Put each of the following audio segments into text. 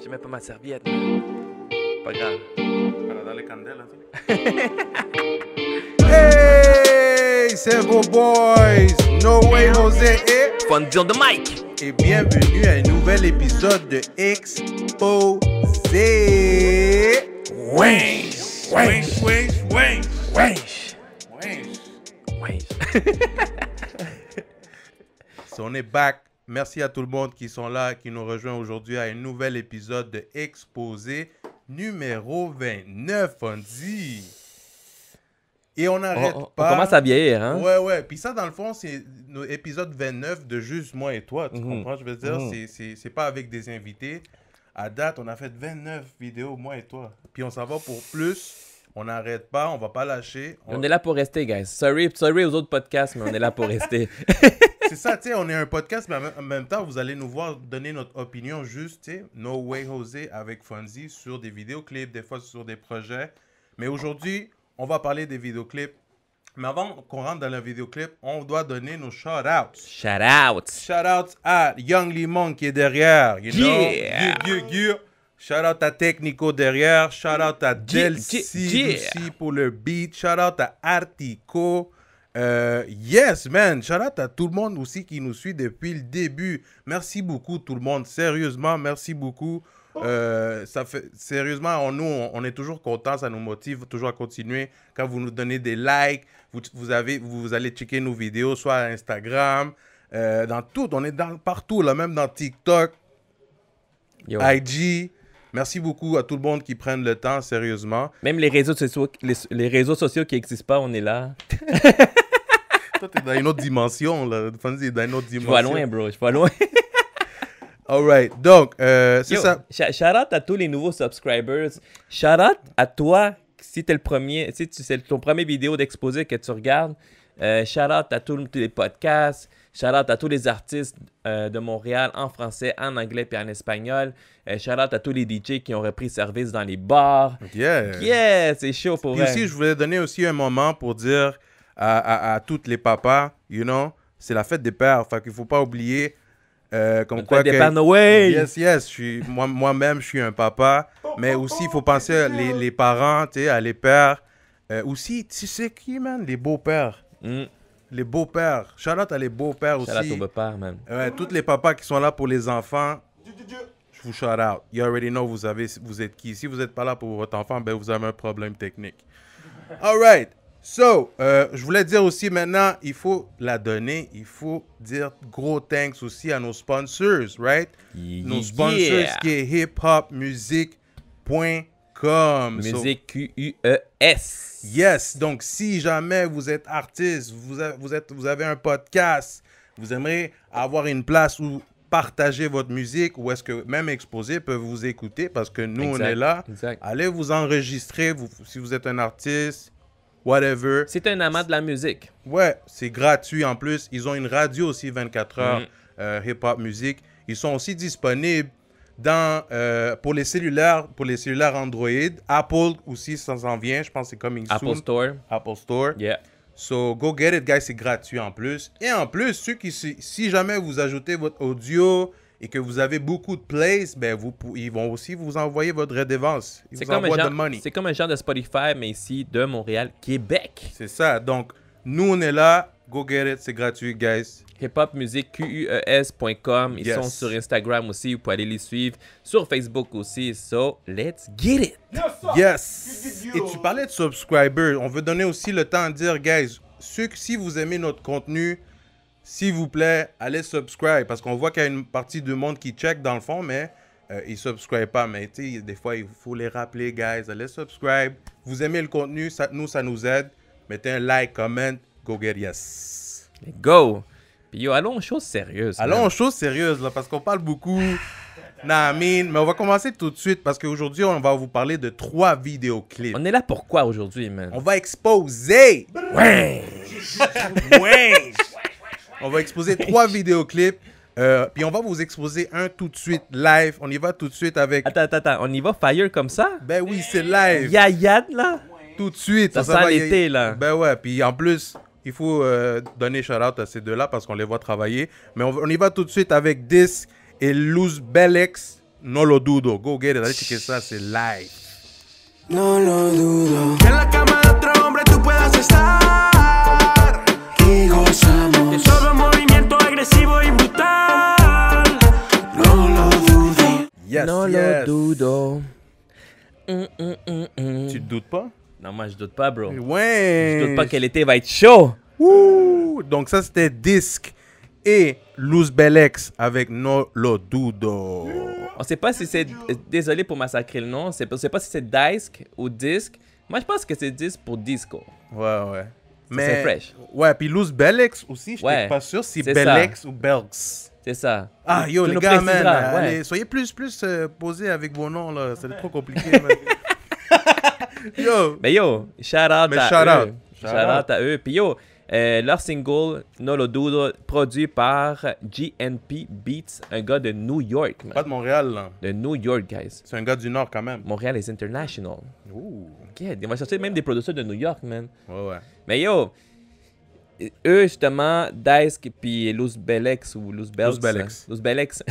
J'ai même pas ma serviette. Pas grave. Para darle candela, tu Hey, c'est vos boys, No Way José Fonzie on the mic. et bienvenue à un nouvel épisode de Exposé. Wesh. Wesh, wesh, wesh. Wesh. Wesh. Wesh. So, on est back. Merci à tout le monde qui sont là, qui nous rejoint aujourd'hui à un nouvel épisode de Exposé numéro 29, Fonzie. Et on n'arrête On pas. commence à vieillir, hein? Ouais. Puis ça, dans le fond, c'est l'épisode 29 de juste moi et toi. Tu comprends? Je veux dire, c'est pas avec des invités. À date, on a fait 29 vidéos, moi et toi. Puis on s'en va pour plus. On n'arrête pas, on va pas lâcher. On est là pour rester, guys. Sorry aux autres podcasts, mais on est là pour rester. C'est ça, tu sais, on est un podcast, mais en même temps, vous allez nous voir donner notre opinion juste, tu sais, No Way José avec Fonzie sur des vidéoclips, des fois sur des projets. Mais aujourd'hui, on va parler des vidéoclips. Mais avant qu'on rentre dans le vidéoclip, on doit donner nos shout-outs. Shout out. Shout-outs à Young Limon qui est derrière, you know? Yeah. Yeah. Shout-out à Technico derrière. Shout-out à Delcy yeah. aussi pour le beat. Shout-out à Artico. Yes, man. Shout-out à tout le monde aussi qui nous suit depuis le début. Merci beaucoup, tout le monde. Sérieusement, merci beaucoup. Sérieusement, on est toujours contents. Ça nous motive toujours à continuer. Quand vous nous donnez des likes, vous allez checker nos vidéos, soit à Instagram, dans tout. On est partout, là, même dans TikTok, Yo. IG. Merci beaucoup à tout le monde qui prennent le temps, sérieusement. Même les réseaux sociaux, les réseaux sociaux qui n'existent pas, on est là. Toi, t'es dans une autre dimension, là. Fonzie est dans une autre Je dimension. vois loin, bro. Je vois loin. All right. Donc, c'est Yo, ça. Shout out à tous les nouveaux subscribers. Shout out à toi, si t'es le premier, si c'est ton premier vidéo d'exposé que tu regardes. Shout out à tous les podcasts. Shout out à tous les artistes de Montréal en français, en anglais et en espagnol. Shout out à tous les DJ qui ont repris service dans les bars. Yeah. Yeah, c'est chaud pour Puis vrai. aussi, je voulais donner aussi un moment pour dire à tous les papas, you know, c'est la fête des pères. Fait qu'il faut pas oublier comme Notre quoi fête des que... pères, no way! Yes. Moi-même, je suis un papa. Mais aussi, il faut penser les parents, tu sais, à les pères. Aussi, tu sais qui, man? Les beaux-pères. Les beaux-pères. Shout out à les beaux-pères aussi. Shout out au beau-père, man. Tous les papas qui sont là pour les enfants, je vous shout out. You already know vous êtes qui. Si vous n'êtes pas là pour votre enfant, ben vous avez un problème technique. All right. So, je voulais dire aussi maintenant, il faut la donner. Il faut dire gros thanks aussi à nos sponsors, right? Nos sponsors qui est hiphopmusic.com. Musique Q-U-E-S. Yes, donc si jamais vous êtes artiste, vous avez un podcast, vous aimeriez avoir une place où partager votre musique ou est-ce que même Exposé peuvent vous écouter parce que nous, on est là. Exact. Allez vous enregistrer si vous êtes un artiste, whatever. C'est un amant de la musique. Ouais, c'est gratuit en plus. Ils ont une radio aussi 24 heures, Hip Hop Music. Ils sont aussi disponibles pour les cellulaires Android. Apple aussi, ça s'en vient. Je pense que c'est coming soon. Apple Store. Yeah. So, go get it, guys. C'est gratuit en plus. Et en plus, si jamais vous ajoutez votre audio et que vous avez beaucoup de plays, ben ils vont aussi vous envoyer votre redevance. Ils C'est vous comme, envoient de money. c'est comme un genre de Spotify, mais ici de Montréal, Québec. C'est ça. Donc, nous, on est là. Go get it. C'est gratuit, guys. hiphopmusic.com. Ils Yes. sont sur Instagram aussi. Vous pouvez aller les suivre. Sur Facebook aussi. So, let's get it. Yes! Et tu parlais de subscribers. On veut donner aussi le temps de dire, guys, si vous aimez notre contenu, s'il vous plaît, allez subscribe. Parce qu'on voit qu'il y a une partie du monde qui check dans le fond, mais ils ne subscribent pas. Mais tu sais, des fois, il faut les rappeler, guys. Allez subscribe. Vous aimez le contenu, ça nous aide. Mettez un like, comment, go get yes. Go! Puis yo, allons aux choses sérieuses. Allons man. aux choses sérieuses, là, parce qu'on parle beaucoup. Mais on va commencer tout de suite parce qu'aujourd'hui, on va vous parler de 3 vidéoclips. On est là pour quoi aujourd'hui, man? On va exposer. Ouais! On va exposer 3 vidéoclips. Puis on va vous exposer un tout de suite live. On y va tout de suite avec... Attends. On y va fire comme ça? Ben oui, c'est live. Yayad, là? Tout de suite. Ça va, sent l'été, là. Ben ouais. Puis en plus, il faut donner shout-out à ces deux-là parce qu'on les voit travailler. Mais on y va tout de suite avec Disc et Luz Bellex. No lo dudo. Go get it. Allez checker ça, c'est live. No lo dudo. Que en la cama de otro hombre tú puedas estar. Y gozamos. De solo movimiento agresivo y brutal. No lo dudo. Yes, No yes. lo dudo. Tu te doutes pas? Non, moi, je doute pas, bro. Ouais. Je doute pas que l'été va être chaud. Wouh! Donc ça, c'était Disque et Luz Bellex avec No lo dudo. On sait pas si c'est... Désolé pour massacrer le nom. On sait pas si c'est Disque ou Disque. Moi, je pense que c'est Disque pour Disco. Ouais. C'est fresh. Ouais, puis Luz Bellex aussi, je Ouais, n'étais pas sûr si c'est Bellex ou Belx. C'est ça. Ah, yo, Tu les nous gars, man, préciseras, ouais. allez, soyez plus posés avec vos noms, là. C'est trop compliqué, man. Yo! Mais yo, shout out Mais à shout eux. out. Shout out à eux. Puis yo, leur single No Lo Dudo, produit par GNP Beats, un gars de New York, man. Pas de Montréal, là. De New York, guys. C'est un gars du Nord, quand même. Montréal is international. Ouh. Okay, on va chercher même des producteurs de New York, man. Ouais. Mais yo, eux, justement, Dice puis Luz Bellex ou Luz Bellex,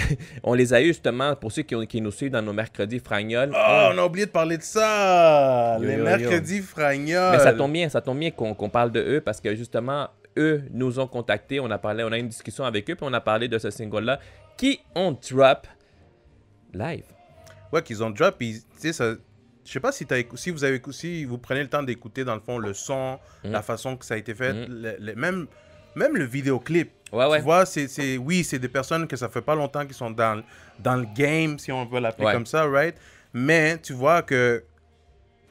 on les a eu justement, pour ceux qui nous suivent dans nos mercredis fragnols. Oh, on a oublié de parler de ça! Yo, Les yo, mercredis fragnols! Mais ça tombe bien qu'on parle de eux parce que justement, eux nous ont contactés, on a eu une discussion avec eux, puis on a parlé de ce single-là qui ont drop live. Ouais, qu'ils ont drop, puis tu sais, ça... Je sais pas si vous prenez le temps d'écouter, dans le fond, le son, la façon que ça a été fait, même le vidéoclip. Ouais. Tu vois, c'est des personnes que ça fait pas longtemps qui sont dans le game, si on veut l'appeler comme ça, right? Mais tu vois que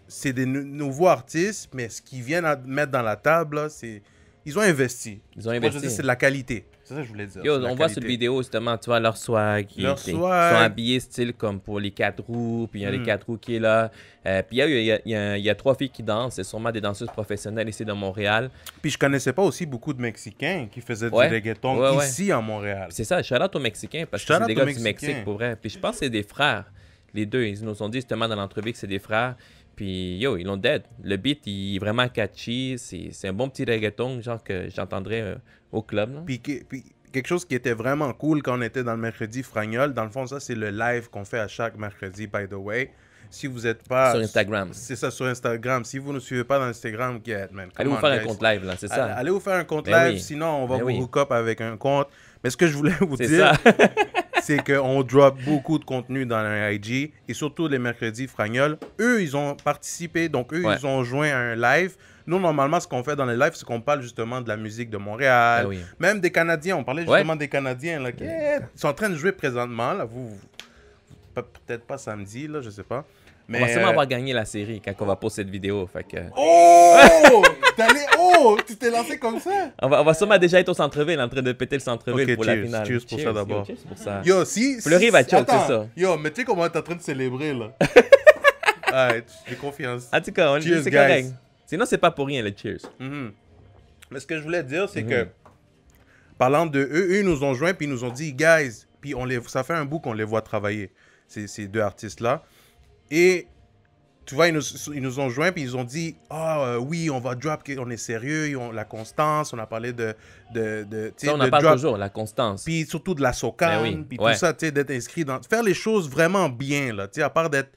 c'est des nouveaux artistes, mais ce qu'ils viennent à mettre dans la table, là, c'est... Ils ont investi. Moi, je dis, c'est de la qualité. C'est ça que je voulais dire. Yo, on voit sur la vidéo, justement, tu vois leur swag. Ils sont habillés style comme pour les 4 roues, puis il y a les 4 roues qui est là. Puis il y a 3 filles qui dansent, c'est sûrement des danseuses professionnelles ici de Montréal. Puis je connaissais pas aussi beaucoup de Mexicains qui faisaient du reggaeton ici à Montréal. C'est ça, shout out aux Mexicains, parce que c'est des gars du Mexique, pour vrai. Puis je pense que c'est des frères, les deux. Ils nous ont dit justement dans l'entrevue que c'est des frères. Puis, yo, ils l'ont dead. Le beat, il est vraiment catchy. C'est un bon petit reggaeton, genre que j'entendrais au club. Là. Puis quelque chose qui était vraiment cool quand on était dans le mercredi Fragnol, dans le fond, ça, c'est le live qu'on fait à chaque mercredi, by the way. Si vous n'êtes pas... Sur Instagram. C'est ça, sur Instagram. Si vous ne nous suivez pas dans Instagram, get, man. Allez vous faire un compte live, là, c'est ça. Allez vous faire un compte live, sinon on va vous hook up avec un compte. Mais ce que je voulais vous dire, c'est qu'on drop beaucoup de contenu dans un IG, et surtout les mercredis Fragnol. Eux, ils ont participé, donc eux, ils ont joint à un live. Nous, normalement, ce qu'on fait dans les lives, c'est qu'on parle justement de la musique de Montréal, même des Canadiens. On parlait justement des Canadiens, là, qui sont en train de jouer présentement. Là, peut-être pas samedi, là, je sais pas. Mais on va sûrement avoir gagné la série quand on va poster cette vidéo. Fait que... Tu t'es lancé comme ça? On va sûrement déjà être au centre-ville, en train de péter le centre-ville pour la finale. Cheers pour ça d'abord. Cheers pour ça. Yo, si... Fleury va chill, c'est ça. Yo, mais tu sais comment t'es en train de célébrer, là? Ouais, j'ai confiance. En tout cas, c'est correct. Sinon, c'est pas pour rien, le cheers. Mais ce que je voulais dire, c'est que, parlant de eux, ils nous ont joints, puis ils nous ont dit, guys, puis ça fait un bout qu'on les voit travailler, ces deux artistes-là. Et tu vois, ils nous ont joints, puis ils ont dit, oui, on va drop, on est sérieux, ils ont la constance, on a parlé de ça, on en parle toujours, la constance. Puis surtout de la SOCAN, puis tout ça, tu sais, d'être inscrit faire les choses vraiment bien, là, tu sais, à part d'être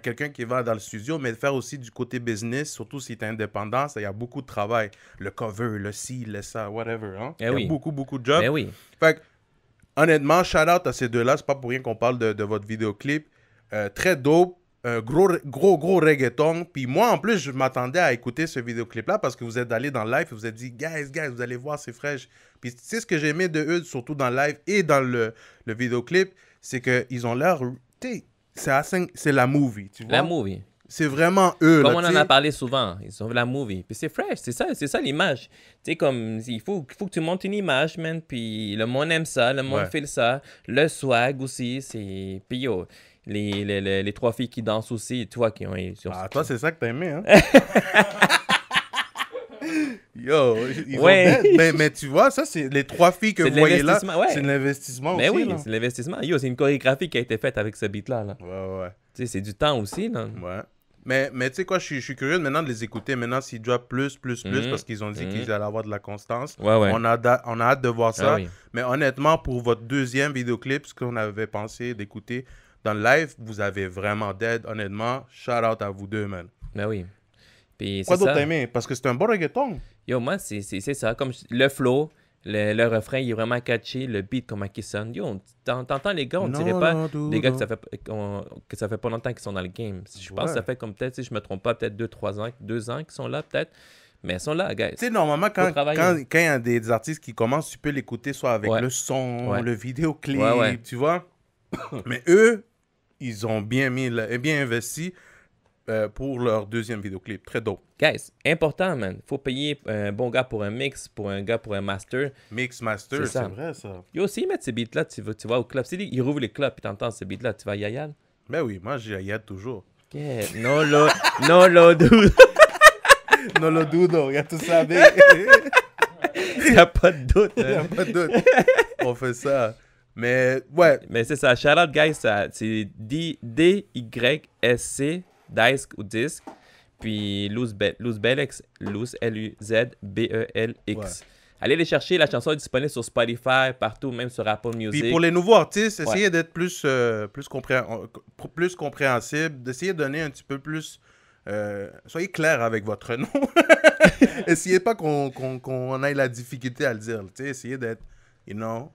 quelqu'un qui va dans le studio, mais de faire aussi du côté business, surtout si tu es indépendant, il y a beaucoup de travail. Le cover, le ci, le ça, whatever, hein. Il y a beaucoup de jobs. Fait que, honnêtement, shout out à ces deux-là, c'est pas pour rien qu'on parle de votre vidéoclip. Très dope. Gros reggaeton. Puis moi, en plus, je m'attendais à écouter ce vidéoclip-là parce que vous êtes allé dans le live et vous êtes dit, guys, vous allez voir, c'est fraîche. Puis tu sais ce que j'ai aimé de eux, surtout dans le live et dans le vidéoclip, c'est qu'ils ont l'air... C'est la movie, tu vois? La movie. C'est vraiment eux. Comme on en a parlé souvent, ils ont la movie. Puis c'est fresh, c'est ça l'image. Tu sais, comme, il faut que tu montes une image, man. Puis le monde aime ça, le monde fait ça. Le swag aussi, c'est... Puis yo... Les 3 filles qui dansent aussi, toi qui ont... toi, c'est ça que t'as aimé, hein? Yo, mais tu vois, ça, c'est les 3 filles que vous voyez là, c'est de l'investissement aussi. Oui, c'est l'investissement. Yo, c'est une chorégraphie qui a été faite avec ce beat-là. Là. Ouais. Tu sais, c'est du temps aussi, là. Ouais. Mais tu sais quoi, je suis curieux maintenant de les écouter. Maintenant, s'ils drop plus, parce qu'ils ont dit qu'ils allaient avoir de la constance. On a hâte de voir ça. Mais honnêtement, pour votre deuxième vidéoclip, ce qu'on avait pensé d'écouter, dans le live, vous avez vraiment dead. Honnêtement, shout out à vous deux, man. Ben oui. Puis Quoi c'est d'autre ça. t'as aimé? Parce que c'est un bon reggaeton. Yo, moi, c'est ça. Comme le flow, le refrain, il est vraiment catchy. Le beat, comment il sonne. Yo, t'entends les gars, on dirait pas des gars que ça fait pas longtemps qu'ils sont dans le game. Je pense que ça fait comme peut-être, si je me trompe pas, peut-être 2-3 ans, 2 ans qu'ils sont là, peut-être. Mais ils sont là, guys. Tu sais, normalement, quand il y a des artistes qui commencent, tu peux l'écouter soit avec le son, le vidéoclip, tu vois. Mais eux, ils ont bien investi pour leur deuxième vidéoclip. Très dope. Guys, important, man. Faut payer un bon gars pour un mix, pour un gars pour un master. Mix, master, c'est vrai, ça. Yo, s'ils mettent ces beats-là, tu vas au club. S'ils rouvrent les clubs et t'entends ces beats-là, tu vas à Yayad? Ben oui, moi, j'ai Yayad toujours. Yeah. No, dude. Non, le dudo, il y a tout ça avec. Il n'y a pas de doute. Il n'y a pas de doute. On fait ça. Mais, ouais. Mais c'est ça. Shout out, guys. C'est D-Y-S-C, Dice ou Disc. Puis Luz Bellex, Luz L-U-Z-B-E-L-X. Ouais. Allez les chercher. La chanson est disponible sur Spotify, partout, même sur Apple Music. Puis pour les nouveaux artistes, essayez d'être plus compréhensible, d'essayer de donner un petit peu plus... soyez clair avec votre nom. Essayez pas qu'on ait la difficulté à le dire. Essayez d'être,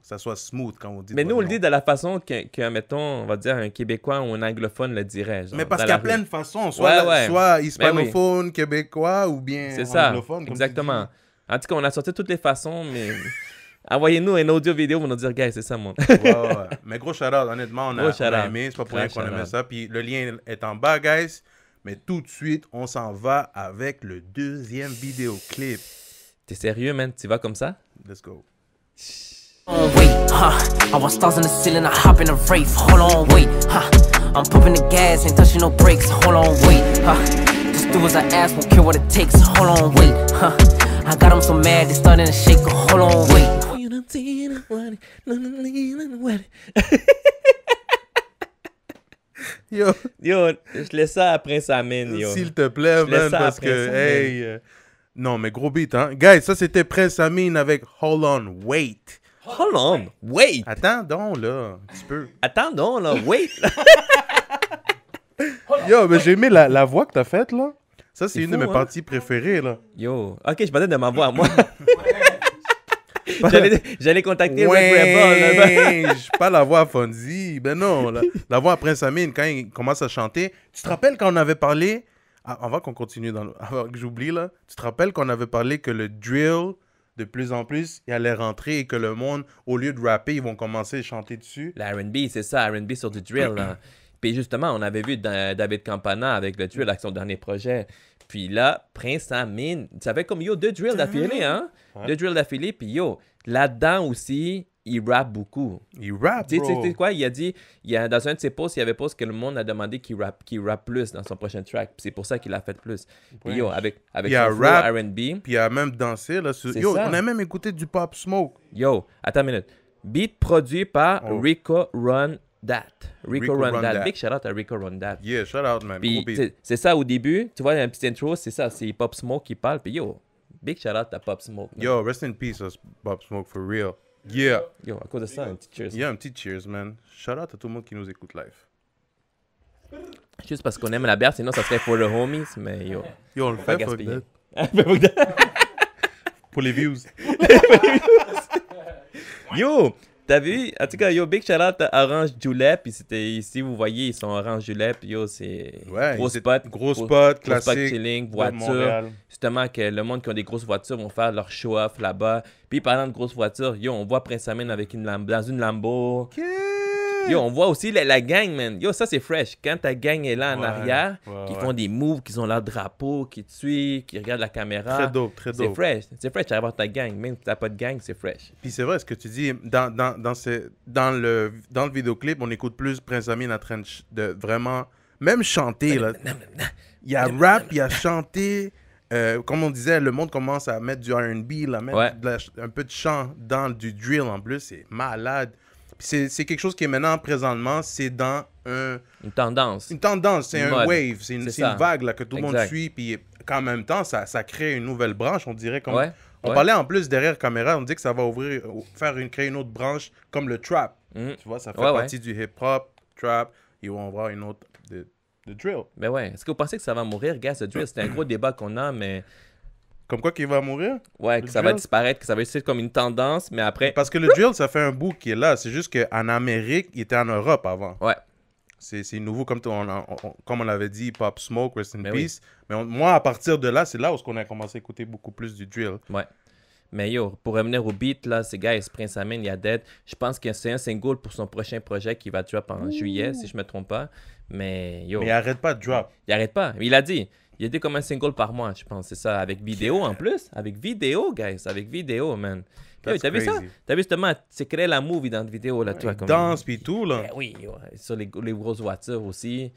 ça soit smooth quand on dit. Mais nous, on le dit de la façon que, mettons, on va dire un Québécois ou un anglophone le dirait. Genre, mais parce qu'il y a plein de façons. Soit hispanophone, québécois ou bien anglophone. C'est ça, exactement. En tout cas, on a sorti toutes les façons, mais... Envoyez-nous un audio vidéo pour nous dire, gars, c'est ça, mon. Ouais. Mais gros shout-out, honnêtement, on a aimé. C'est pas pour rien qu'on aimait ça. Puis le lien est en bas, guys. Mais tout de suite, on s'en va avec le deuxième vidéoclip. T'es sérieux, man? Tu vas comme ça? Let's go. Wait, I want stars in the ceiling, I hop in a Wraith. Hold on, wait, I'm pumping the gas, ain't touching no brakes. Hold on, wait, just do as I ask, won't care what it takes. Hold on, wait, I got them so mad, they starting to shake. Hold on, wait. Yo, je laisse ça à Prince Amin, yo. S'il te plaît, man, parce que, hey... non, mais gros beat, hein. Guys, ça, c'était Prince Amin avec Hold On, Wait. Hold on, wait. Attends donc, là, un petit peu. Attends donc, là, wait. Yo, mais j'ai aimé la voix que t'as faite, là. Ça, c'est une de mes parties préférées, là. Yo, ok, je parlais de ma voix à moi. J'allais contacter Red Rebel. Pas la voix à Fonzie. Ben non, la voix à Prince Amin, quand il commence à chanter. Tu te rappelles quand on avait parlé... avant qu'on continue, avant que j'oublie, là. Tu te rappelles qu'on avait parlé que le drill, de plus en plus, il allait rentrer et que le monde, au lieu de rapper, ils vont commencer à chanter dessus. La R&B, c'est ça, R&B sur du drill, là. Puis justement, on avait vu David Campana avec le drill avec son dernier projet. Puis là, Prince Amin, ça fait comme, yo, 2 drills d'affilée, hein? 2 drills d'affilée, puis yo, là-dedans aussi, il rappe beaucoup. Il rappe, bro. Tu sais quoi? Il a dit, dans un de ses posts, il y avait post que le monde a demandé qu'il rappe plus dans son prochain track. Puis c'est pour ça qu'il a fait plus. Puis yo, avec son flow R&B. Puis il a même dansé, là. Yo, on a même écouté du Pop Smoke. Yo, attends une minute. Beat produit par Rico Run That. Rico Run That. Big shout out à Rico Run That. Yeah, shout out, man. Puis c'est ça au début. Tu vois, il y a un petit intro, c'est ça. C'est Pop Smoke qui parle. Puis yo, big shout out à Pop Smoke. Man. Yo, rest in peace, Pop Smoke, for real. Yeah. Yo, à cause de ça, un petit cheers. Yeah, un petit cheers, man. Shout out à tout le monde qui nous écoute live. Juste parce qu'on aime la bière, sinon ça serait for the homies, mais yo. Yo, on le fait, fuck that. Pour les views. Yo, t'as vu? En tout cas, yo, big shout out à Orange Julep. Puis c'était ici, vous voyez, ils sont Orange Julep. Yo, c'est gros spot. Gros spot, classique. Gros spot chilling, voiture. Justement, que le monde qui a des grosses voitures vont faire leur show-off là-bas. Puis parlant de grosses voitures, yo, on voit Prince Amin avec dans une Lambo. Yo, on voit aussi la gang, man. Yo, ça, c'est fresh. Quand ta gang est là en arrière, qui font des moves, qui ont leur drapeau, qui te suivent, qui regardent la caméra. Très dope, très dope. C'est fresh. C'est fresh d'avoir ta gang. Même si t'as pas de gang, c'est fresh. Puis c'est vrai ce que tu dis. Dans le vidéoclip, on écoute plus Prince Amin en train de vraiment... Même chanter, là. Il y a rap, il y a chanter. Comme on disait, le monde commence à mettre du R&B, là, mettre un peu de chant dans du drill en plus. C'est malade. C'est quelque chose qui est maintenant, présentement, c'est dans une tendance. Une tendance, c'est un wave, c'est une vague là, que tout le monde suit. Puis qu'en même temps, ça crée une nouvelle branche, on dirait. Comme, on parlait en plus derrière caméra, on dit que ça va créer une autre branche comme le trap. Tu vois, ça fait partie du hip-hop, trap. ils vont avoir une autre de drill. Mais ouais, est-ce que vous pensez que ça va mourir, gars, ce drill? C'est un gros débat qu'on a, mais Comme quoi qu'il va mourir? ouais, Le que ça va drill? disparaître, que ça va être comme une tendance, mais après, Parce que le drill, ça fait un bout qui est là. C'est juste qu'en Amérique, il était en Europe avant. ouais, C'est nouveau, comme comme on l'avait dit, Pop Smoke, Rest in Ben oui. Peace. Mais moi, à partir de là, c'est là où on a commencé à écouter beaucoup plus du drill. ouais. Mais yo, pour revenir au beat, là, ces gars, Prince Amin, il y a Dead. Je pense que c'est un single pour son prochain projet qui va drop en juillet, si je me trompe pas. Mais yo, Mais il arrête pas de drop. il arrête pas. Il a dit comme un single par mois, je pense. C'est ça, avec vidéo en plus. Avec vidéo, guys. Avec vidéo, man. Yo, That's t'as vu ça? crazy. T'as vu justement, c'est créé la movie dans la vidéo, là, toi. Il Comme... danse puis tout, là. Ben oui, yo, sur les grosses voitures aussi.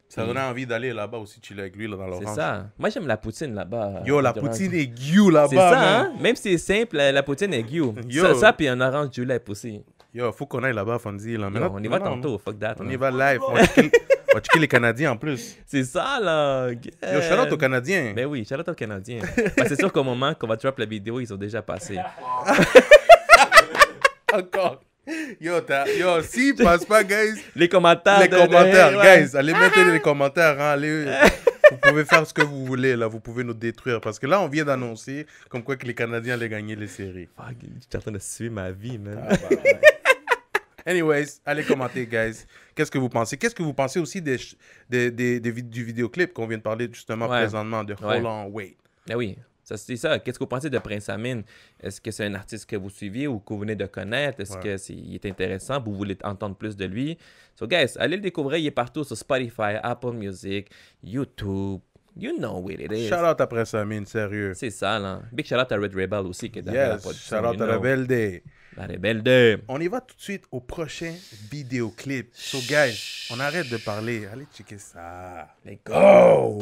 Ça donnait envie d'aller là-bas aussi chiller avec lui, là, dans C'est l'orange. ça. Moi, j'aime la poutine là-bas. Yo, la durant- poutine est gueux là-bas, C'est ça, man. hein? Même si c'est simple, la poutine est gueux. Yo. Ça puis un orange julep aussi. Yo, faut qu'on aille là-bas, Fonzie. Là. Yo, Maintenant- on y va maintenant, tantôt, fuck that. On là. y va live. On va checker les Canadiens en plus. C'est ça, là. Yo, shout out aux Canadiens. Ben oui, shout out aux Canadiens. Ben, c'est sûr qu'au moment qu'on va drop la vidéo, ils ont déjà passé. Encore. Yo, s'ils passent pas, guys, Les commentaires. les commentaires, ouais. guys, allez mettre les commentaires, hein, allez, vous pouvez faire ce que vous voulez, là, vous pouvez nous détruire, parce que là, on vient d'annoncer comme quoi que les Canadiens allaient gagner les séries. Fuck, je suis en train de suivre ma vie, man. Ah, bah, ouais. Anyways, allez commenter, guys. Qu'est-ce que vous pensez? Qu'est-ce que vous pensez aussi du vidéoclip qu'on vient de parler justement Ouais. présentement, de Ouais. Hold On Wait? Ben oui, ça c'est ça. Qu'est-ce que vous pensez de Prince Amin? Est-ce que c'est un artiste que vous suiviez ou que vous venez de connaître? Est-ce Ouais. que il est intéressant? Vous voulez entendre plus de lui? So guys, allez le découvrir. Il est partout sur Spotify, Apple Music, YouTube. You know what it is. Shout out après ça, mine, sérieux. C'est ça, là. Big shout out à Red Rebel aussi qui est derrière la Yes, production. shout out you à know. Rebel Day. La Rebelle de... On y va tout de suite au prochain vidéoclip. So, guys, on arrête de parler. Allez checker ça. Let's go!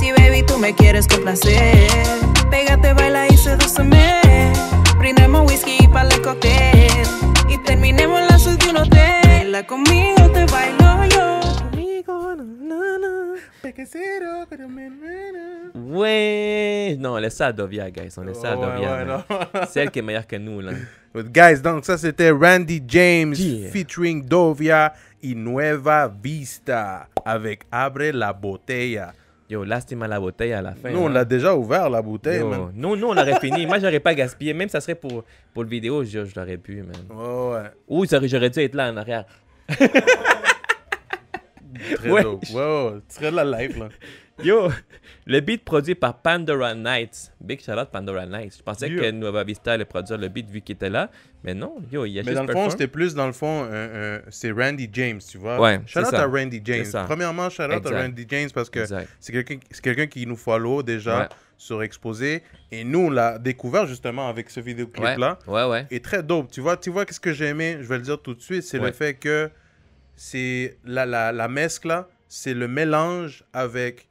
Si baby tú me quieres complacer, pégate, baila y sedúceme. Brindemos whisky y pa'l cóctel y terminemos en la suite de un hotel. Baila conmigo, te bailo yo. Ouais! Non, laisse ça à Dovia, guys. On laisse ça à Ouais, Dovia. ouais, man. non. C'est elle qui est meilleure que nous, là. But guys, donc ça c'était Randy James Yeah. featuring Dovia y Nueva Vista avec Abre la Botella. Yo, lastime à la bouteille à la fin. Nous, on hein. l'a déjà ouvert la bouteille, Yo, man. nous, on l'aurait fini. Moi, j'aurais pas gaspillé. Même ça serait pour le vidéo, je l'aurais pu, man. Ouais, ouais. Ou j'aurais dû être là en arrière. Très Ouais. dope. Ouais, ouais. Tu serais là live, là. Yo, le beat produit par Pandora Nights. Big shout out Pandora Nights. Je pensais Yo. que Nueva Vista allait produire le beat vu qu'il était là. Mais non, yo, il a Mais juste dans le fond, perform. c'était plus, dans le fond, c'est Randy James, tu vois. Ouais, Shout out c'est ça. à Randy James. C'est ça. Premièrement, shout out Exact. à Randy James parce que Exact. c'est quelqu'un qui nous follow déjà Ouais. sur Exposé. Et nous, on l'a découvert justement avec ce Ouais, vidéoclip-là. ouais. Et très dope. Tu vois qu'est-ce que j'ai aimé, je vais le dire tout de suite, c'est Ouais. le fait que c'est la mescla, là, c'est le mélange avec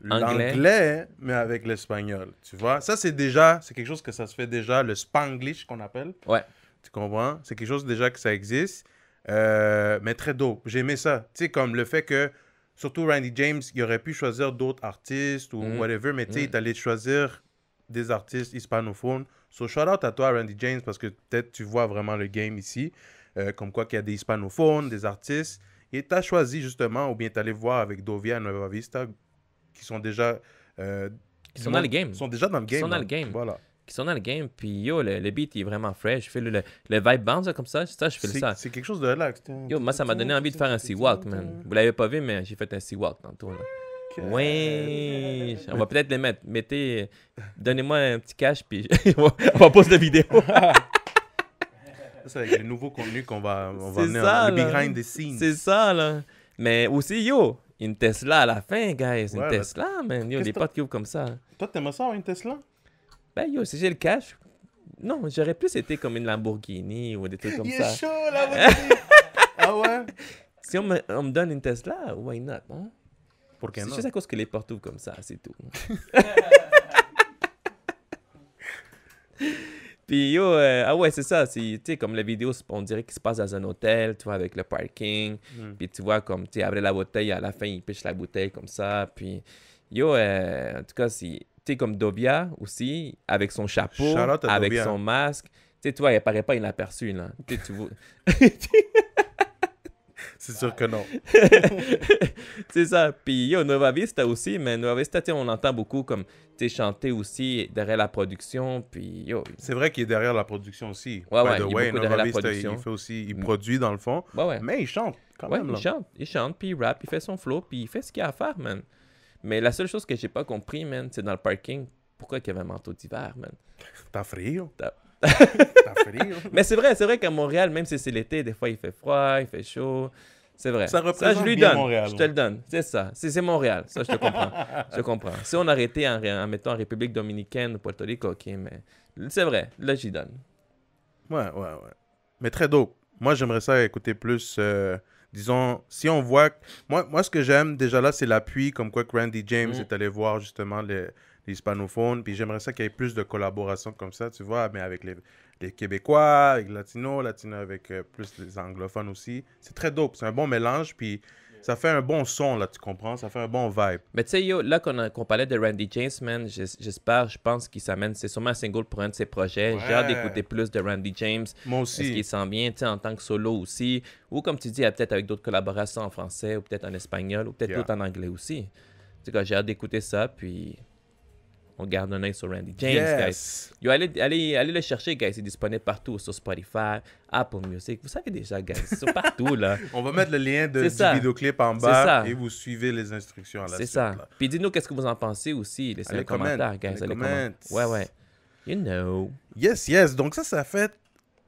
Anglais. l'anglais, mais avec l'espagnol. Tu vois, ça c'est quelque chose que ça se fait déjà, le spanglish qu'on appelle. Ouais. Tu comprends? C'est quelque chose déjà que ça existe, mais très dope. J'ai aimé ça. Tu sais, comme le fait que, surtout Randy James, il aurait pu choisir d'autres artistes ou whatever, mais tu sais, il est allé choisir des artistes hispanophones. So, shout out à toi, Randy James, parce que peut-être tu vois vraiment le game ici, comme quoi qu'il y a des hispanophones, des artistes, et tu as choisi justement, ou bien tu allé voir avec Dovia et Nueva Vista, qui sont déjà... Qui sont dans le game. Ils sont déjà dans le game. sont dans là. le game. Voilà. Qui sont dans le game. Puis yo, le beat il est vraiment fresh. Je fais le vibe bounce là, comme ça. Je fais ça. C'est quelque chose de relax. Yo, moi, ça m'a donné envie de faire un sea-walk, man. Vous l'avez pas vu, mais j'ai fait un sea-walk tantôt, là. Ouais. On va peut-être les mettre. Donnez-moi un petit cash, puis on va poster la vidéo. C'est avec les nouveaux contenus qu'on va C'est amener ça, le là. behind the scenes. C'est ça, là. Mais aussi, yo, une Tesla à la fin, guys. Une Ouais, Tesla, man. Yo, Qu'est-ce des que potes qui ouvrent comme ça. Toi, t'aimes ça avoir une Tesla? Ben, yo, si j'ai le cash, non, j'aurais plus été comme une Lamborghini ou des trucs comme Il ça. est chaud, là, vas-y. Ah ouais? Si on me donne une Tesla, why not, hein? Pourquoi C'est non? juste à cause que les portes ouvrent comme ça, c'est tout. Puis yo, ah ouais, c'est ça. Tu sais, comme la vidéo, on dirait qu'il se passe dans un hôtel, tu vois, avec le parking. Puis tu vois, comme, tu sais, après la bouteille, à la fin, il pêche la bouteille comme ça. Puis yo, en tout cas, tu sais, comme Dovia aussi, avec son chapeau, Shout out à avec Dovia. son masque. Tu sais, tu vois, il apparaît pas inaperçu, là. Tu sais, tu vois... C'est sûr que non. C'est ça. Puis, yo, Nova Vista aussi, mais Nova Vista, tu sais, on entend beaucoup comme, tu sais, chanter aussi derrière la production. Puis, yo. C'est vrai qu'il est derrière la production aussi. Ouais, By ouais, the il est way, beaucoup Nova derrière la Vista, production. il fait aussi, il produit dans le fond. Ouais, ouais. Mais il chante quand Ouais, même. Là. il chante, puis il rappe, il fait son flow, puis il fait ce qu'il a à faire, man. Mais la seule chose que j'ai pas compris, man, c'est dans le parking, pourquoi il y avait un manteau d'hiver, man. T'as frio. T'as- T'as frio. Mais c'est vrai qu'à Montréal, même si c'est l'été, des fois il fait froid, il fait chaud. C'est vrai. Ça représente je lui bien donne. Montréal, Je te le donne. C'est ça. C'est Montréal. Ça, je te comprends. Je comprends. Si on arrêtait en mettant en République dominicaine ou Puerto Rico, ok, mais c'est vrai. Là, j'y donne. Ouais. Mais très dope. Moi, j'aimerais ça écouter plus. Disons, si on voit. Moi, ce que j'aime déjà là, c'est l'appui, comme quoi que Randy James est allé voir justement les hispanophones. Puis j'aimerais ça qu'il y ait plus de collaboration comme ça, tu vois, mais avec les Québécois, avec les Latinos avec plus les anglophones aussi. C'est très dope. C'est un bon mélange. Puis ça fait un bon son, là, tu comprends? Ça fait un bon vibe. Mais tu sais, yo, là qu'on parlait de Randy James, man, j'espère, je pense qu'il s'amène. C'est sûrement un single pour un de ses projets. Ouais. J'ai hâte d'écouter plus de Randy James. Moi Est-ce aussi. qu'il s'en vient, tu sais, en tant que solo aussi. Ou comme tu dis, peut-être avec d'autres collaborations en français, ou peut-être en espagnol, ou peut-être Yeah. d'autres en anglais aussi. Tu sais, j'ai hâte d'écouter ça, puis on garde un œil sur Randy James, guys. Yes. Yo, allez le chercher, guys. C'est disponible partout, sur Spotify, Apple Music. Vous savez déjà, guys. C'est partout, là. On va mettre le lien C'est du ça. vidéoclip en C'est bas ça. et vous suivez les instructions à la C'est suite. ça. Là. Puis dites-nous qu'est-ce que vous en pensez aussi. Laissez Allez, un commentaire, comment. guys. Allez, Allez, comment. Ouais. You know. Yes. Donc ça fait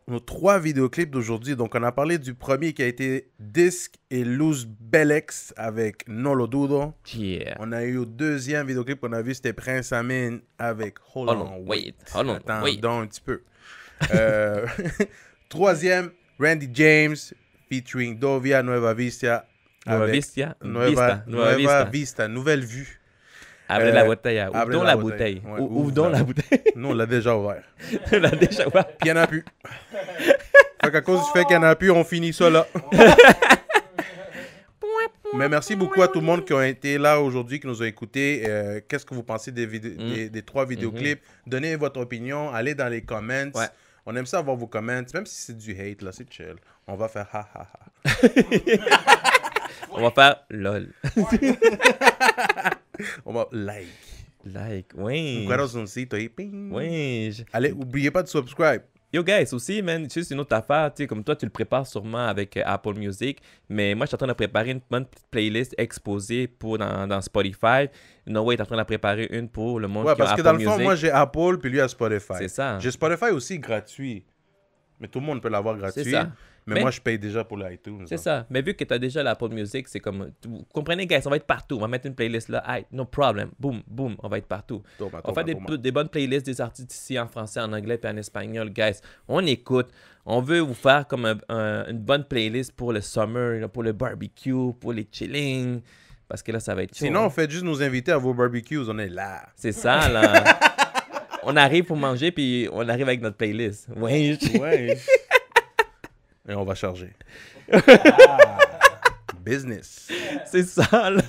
nos 3 vidéoclips d'aujourd'hui. Donc on a parlé du premier qui a été Disc et Luz Bellex avec No Lo Dudo. Yeah. On a eu au deuxième vidéoclip qu'on a vu, c'était Prince Amin avec Hold On Wait. Hold on, Attends, wait. donc un petit peu. Troisième, Randy James featuring Dovia Nueva Vista. Nueva avec Vista. Nueva Vista, nouvelle vue. Abrez la bouteille. Abrez Ouvre donc la la bouteille. bouteille. Ouais, Ouvre ouvre donc la- la bouteille. Nous, on l'a déjà ouvert. On l'a déjà ouvert. Puis il n'y en a plus. Fait qu'à cause du fait qu'il n'y en a plus, on finit ça là. Mais merci beaucoup à tout le monde qui a été là aujourd'hui, qui nous a écoutés. Qu'est-ce que vous pensez des 3 vidéoclips? Donnez votre opinion, allez dans les comments. Ouais. On aime ça avoir vos comments, même si c'est du hate, là, c'est chill. On va faire ha ha ha. On va faire LOL. On va like. Like, oui. Un corazoncito et ping. Oui. Allez, n'oubliez pas de subscribe. Yo, guys, aussi, man, tu sais, c'est une autre affaire. Tu sais, comme toi, tu le prépares sûrement avec Apple Music. Mais moi, je suis en train de préparer une bonne petite playlist exposée dans Spotify. Noah est en train de préparer une pour le monde Ouais, qui a parce que Apple dans le fond, Music. moi j'ai Apple puis lui a Spotify. C'est ça. J'ai Spotify aussi gratuit. Mais tout le monde peut l'avoir gratuit. C'est ça. Mais moi je paye déjà pour l'iTunes. C'est ça. Mais vu que tu as déjà l'Apple Music, c'est comme... Vous comprenez, guys, on va être partout. On va mettre une playlist là. Hey, no problem. Boom, boom, on va être partout. On va faire des bonnes playlists des artistes ici en français, en anglais puis en espagnol, guys. On écoute. On veut vous faire comme une bonne playlist pour le summer, là, pour le barbecue, pour les chilling. Parce que là, ça va être chaud. Sinon, hein. faites juste nous inviter à vos barbecues. On est là. C'est ça, là. On arrive pour manger puis on arrive avec notre playlist. Ouais. Ouais. Et on va charger. Business. C'est ça, là.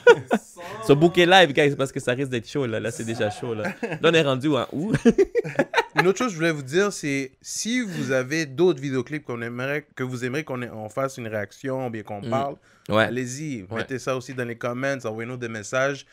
Ce bouquet live, guys, parce que ça risque d'être chaud, là. Là, c'est déjà chaud, là. Là, on est rendu en août. Une autre chose que je voulais vous dire, c'est si vous avez d'autres vidéoclips que vous aimeriez qu'on fasse une réaction ou bien qu'on parle, Ouais. allez-y. Ouais. Mettez ça aussi dans les comments, envoyez-nous des messages.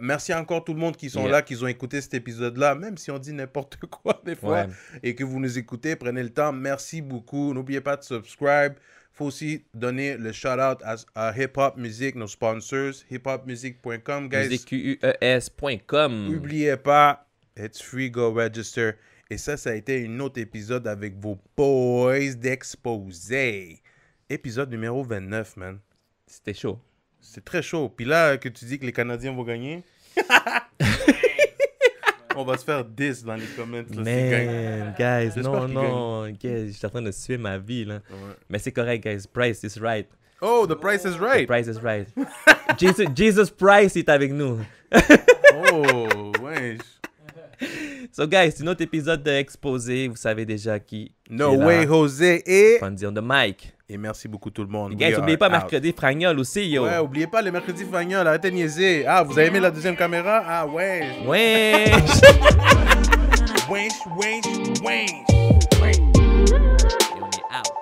Merci encore tout le monde qui sont Yeah. là, qui ont écouté cet épisode-là, même si on dit n'importe quoi des fois, Ouais. et que vous nous écoutez, prenez le temps. Merci beaucoup. N'oubliez pas de subscribe. Il faut aussi donner le shout-out à Hip Hop Music, nos sponsors, hiphopmusic.com, guys. musicques.com. N'oubliez pas, it's free, go register. Et ça a été un autre épisode avec vos boys d'Exposé. Épisode numéro 29, man. C'était chaud. C'est très chaud. Puis là, que tu dis que les Canadiens vont gagner, on va se faire 10 dans les comments. Là, s'ils gagnent. Man, guys, J'espère non, qu'ils guys, je suis en train de suivre ma vie, là. Ouais. Mais c'est correct, guys. Price is right. Oh, the price is right. Price is right. Jesus Price est avec nous. Oh, ouais. So, guys, c'est notre épisode d'Exposé. Vous savez déjà qui. No est là. way, José. Et Fundy on the mic. merci beaucoup tout le monde. Guys, We n'oubliez are pas out. mercredi Fragnol aussi, yo. Ouais, oubliez pas les mercredis Fagnol. Arrêtez de niaiser. Ah, vous avez aimé la deuxième caméra? Ah, ouais. Ouais. Winch, winch, winch. Et on est out.